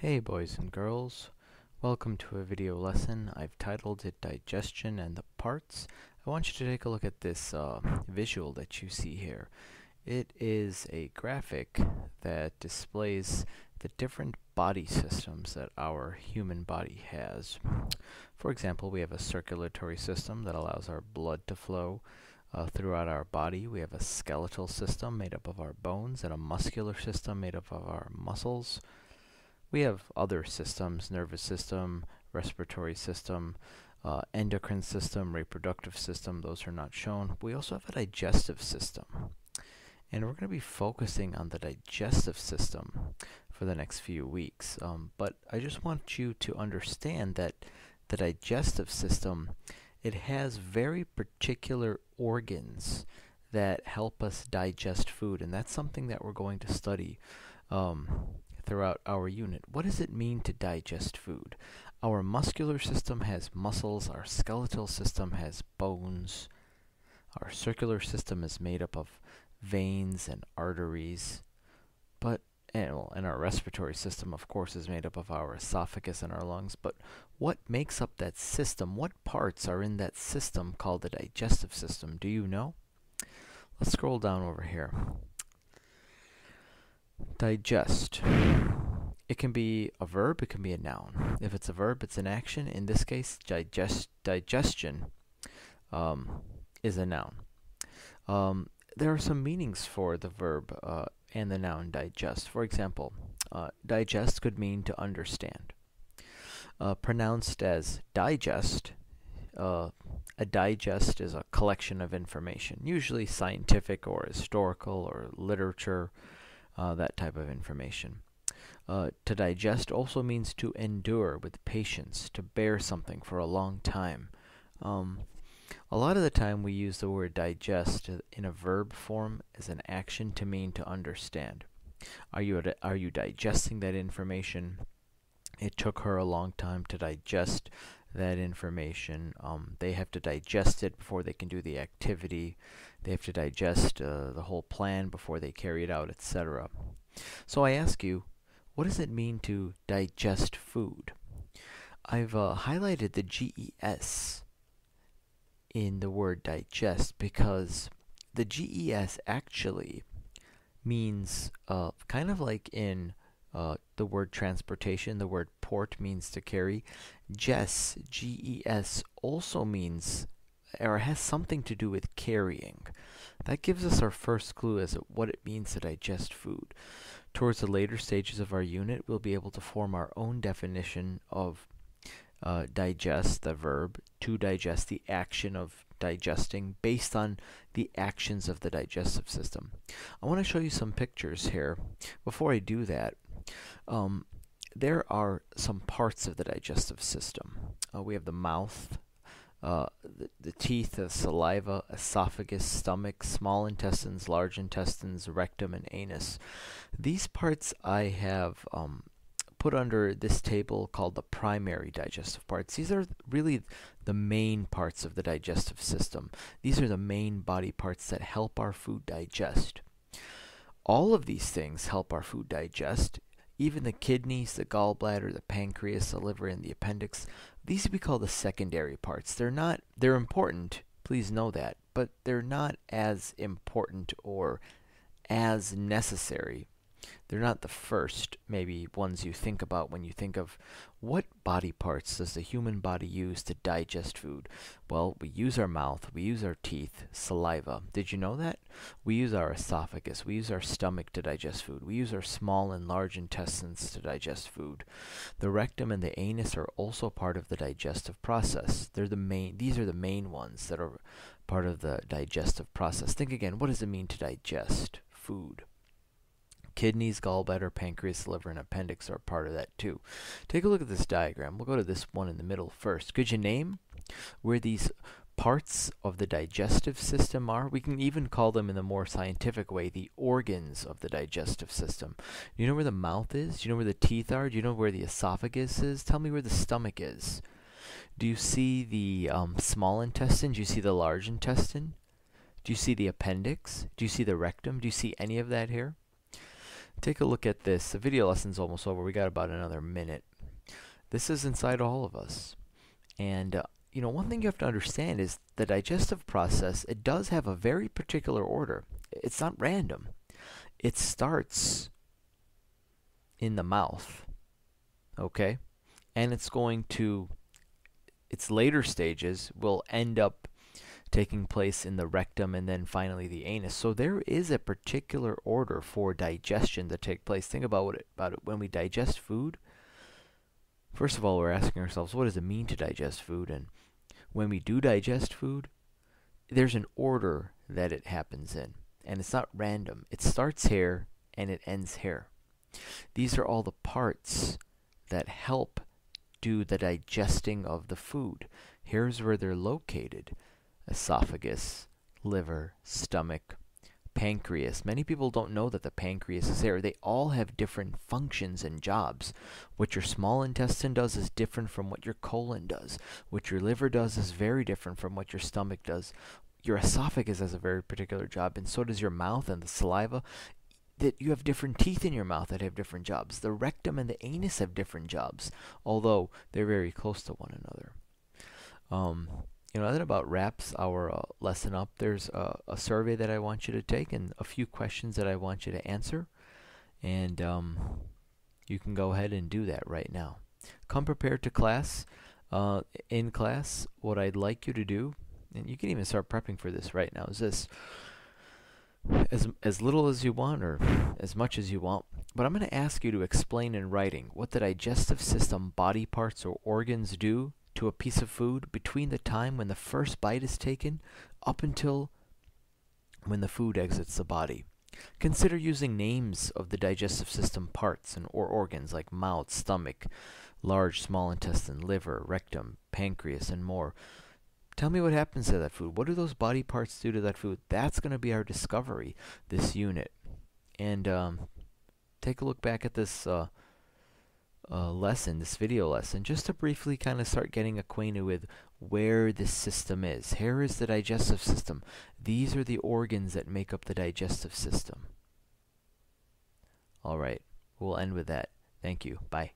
Hey boys and girls, welcome to a video lesson. I've titled it Digestion and the Parts. I want you to take a look at this visual that you see here. It is a graphic that displays the different body systems that our human body has. For example, we have a circulatory system that allows our blood to flow throughout our body. We have a skeletal system made up of our bones and a muscular system made up of our muscles. We have other systems: nervous system, respiratory system, endocrine system, reproductive system. Those are not shown. We also have a digestive system. And we're going to be focusing on the digestive system for the next few weeks. But I just want you to understand that the digestive system, it has very particular organs that help us digest food. And that's something that we're going to study throughout our unit. What does it mean to digest food? Our muscular system has muscles, our skeletal system has bones, our circular system is made up of veins and arteries, and our respiratory system, of course, is made up of our esophagus and our lungs. But what makes up that system? What parts are in that system called the digestive system? Do you know? Let's scroll down over here. Digest. It can be a verb, it can be a noun. If it's a verb, it's an action. In this case, digestion is a noun. There are some meanings for the verb and the noun digest. For example, digest could mean to understand. Pronounced as digest, a digest is a collection of information, usually scientific or historical or literature. That type of information. To digest also means to endure with patience, to bear something for a long time. A lot of the time we use the word digest in a verb form as an action to mean to understand. Are you digesting that information? It took her a long time to digest that information. They have to digest it before they can do the activity. They have to digest the whole plan before they carry it out, etc. So I ask you, what does it mean to digest food? I've highlighted the GES in the word digest because the GES actually means kind of like in the word transportation, the word port means to carry. GES also means or has something to do with carrying. That gives us our first clue as to what it means to digest food. Towards the later stages of our unit, we'll be able to form our own definition of digest, the verb, to digest, the action of digesting, based on the actions of the digestive system. I want to show you some pictures here. Before I do that, there are some parts of the digestive system. We have the mouth, the teeth, the saliva, esophagus, stomach, small intestines, large intestines, rectum, and anus. These parts I have put under this table called the primary digestive parts. These are really the main parts of the digestive system. These are the main body parts that help our food digest. All of these things help our food digest. Even the kidneys, the gallbladder, the pancreas, the liver, and the appendix. These we call the secondary parts. They're important, please know that, but they're not as important or as necessary. They're not the first, maybe, ones you think about when you think of what body parts does the human body use to digest food. Well, we use our mouth, we use our teeth, saliva. Did you know that? We use our esophagus, we use our stomach to digest food. We use our small and large intestines to digest food. The rectum and the anus are also part of the digestive process. These are the main ones that are part of the digestive process. Think again, what does it mean to digest food? Kidneys, gallbladder, pancreas, liver, and appendix are part of that too. Take a look at this diagram. We'll go to this one in the middle first. Could you name where these parts of the digestive system are? We can even call them, in the more scientific way, the organs of the digestive system. Do you know where the mouth is? Do you know where the teeth are? Do you know where the esophagus is? Tell me where the stomach is. Do you see the small intestine? Do you see the large intestine? Do you see the appendix? Do you see the rectum? Do you see any of that here? Take a look at this. The video lesson's almost over. We got about another minute. This is inside all of us. And one thing you have to understand is the digestive process, it does have a very particular order. It's not random. It starts in the mouth, okay? And its later stages will end up taking place in the rectum and then finally the anus. So there is a particular order for digestion to take place. Think about it when we digest food. First of all, we're asking ourselves, what does it mean to digest food? And when we do digest food, there's an order that it happens in. And it's not random. It starts here and it ends here. These are all the parts that help do the digesting of the food. Here's where they're located. Esophagus, liver, stomach, pancreas. Many people don't know that the pancreas is there. They all have different functions and jobs. What your small intestine does is different from what your colon does. What your liver does is very different from what your stomach does. Your esophagus has a very particular job, and so does your mouth and the saliva. That you have different teeth in your mouth that have different jobs. The rectum and the anus have different jobs, although they're very close to one another. That about wraps our lesson up. There's a survey that I want you to take and a few questions that I want you to answer. And you can go ahead and do that right now. Come prepared to class. In class, what I'd like you to do, and you can even start prepping for this right now, is this. As little as you want or as much as you want, but I'm going to ask you to explain in writing what the digestive system body parts or organs do to a piece of food between the time when the first bite is taken up until when the food exits the body. Consider using names of the digestive system parts or organs like mouth, stomach, large, small intestine, liver, rectum, pancreas, and more. Tell me what happens to that food. What do those body parts do to that food? That's going to be our discovery, this unit. And take a look back at this lesson, this video lesson, just to briefly kind of start getting acquainted with where this system is. Here is the digestive system. These are the organs that make up the digestive system. All right, we'll end with that. Thank you. Bye.